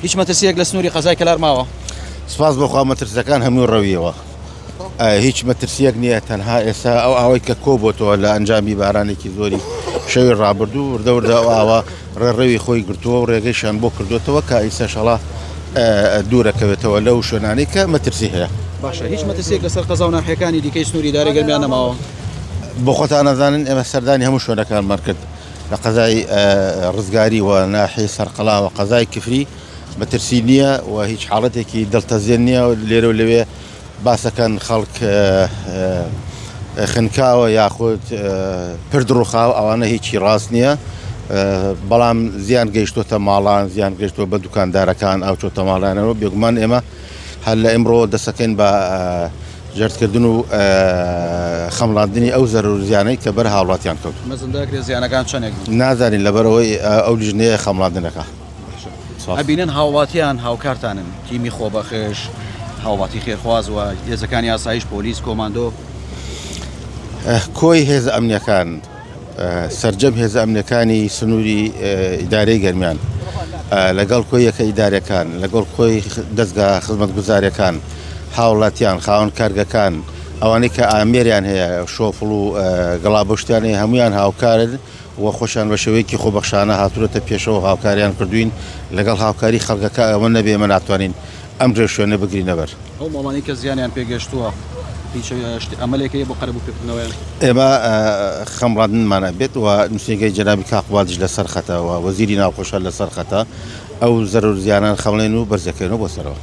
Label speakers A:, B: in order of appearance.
A: هیچ مەترسیەک لە سنووری قەزای کەلار ماوە؟
B: سپاس بۆخوا مەترسەکان هەموو ڕەویەوە، هیچ مەترسیەک نییە، تەنها ئێستا ئەو ئاوەی کە کۆبۆتەوە لە ئەنجامی بارانێکی زۆری شەوی ڕابردوو وردە ئەو ئاوا ڕێڕەوی خۆی گرتووە و ڕێگەیشان بۆ کردوێتەوە کە ئیسەشەڵا دوورەکەوێتەوە لەو شوێنانەی کە مەترسی هەیە.
A: باشە، هیچ مەترسیەک لەسەر قەزا و ناحیەکانی دیکەی سنووری دارایی گەرمیان نەماوە؟
B: بۆ خۆتان نەزانن ئێمە سەردانی هەموو شوێنەکانمان کرد لە قەزای ڕزگاری و ناحیەی سەرقەڵا و قەزای کفری مەترسی نییە و هیچ حاڵەتێکی دڵتەزیێن نییە و لێرە و لەوێ باسەکەن خەڵک خنکاوە یاخود پردڕوخاو ئەوانە هیچی ڕاست نییە، بەڵام زیان گەیشتۆتە ماڵان، زیان گەیشتۆ بە دوکاندارەکان ئەو چۆتە ماڵانەوە. بێگومان ئێمە هەر لە ئێمڕۆ دەسەکەین بە جەردکردن و خەمڵاندنی ئەو زەرور زیانەی کە بەر هاوڵاتیان کەوت.
A: مەزنداکرێ زیانەکان چەندێک
B: نازانین لەبەرەوەی ئەو لیژنەیە خەمڵاندنەکە.
A: ئەبینن هاوڵاتیان هاوکارتانن، تیمی خۆبەخش، هاوڵاتی خێرخواز و هێزەکانی ئاسایش، پۆلیس، کۆماندۆ.
B: کۆی هێز ئەمنیەکان سەرجەم هێز ئەمنیەکانی سنووری ئیدارەی گەرمیان لەگەڵ کۆیەکە ئیدارەکان، لەگەڵ کۆی دەستگا خزمەتگوزاریەکان، هاوڵاتیان، خاوەن کارگەکان، ئەوانەی کە ئامێریان هەیە، شۆفڵ و گەڵابۆشتیانی هەمویان هاوکارن و خۆشیان بە شێوەیەکی خۆبەخشانە هاتوورەتە پێشەوە هاوکاریان کردوین لەگەڵ هاوکاری خەڵکەکە ئەوە نەبێ ئێمە ناتوانین ئەم درێ شوێنە بگرینە بەر.
A: ئەو ماڵانی کە زیانیان پێگەشتووە هیچ ئەمەلێکی بۆ قەرەبوو پێکردنەوەیان؟
B: ئێمە خەمڕاندنمانە بێت و نووسینگەی جەنابی کاقوادش لەسەر خەتەوە، وەزیری ناوخۆشە لەسەر خەتە، ئەو زەرور زیانان خەڵێن و بەرزەکەێنەوە بۆ سەرەوە.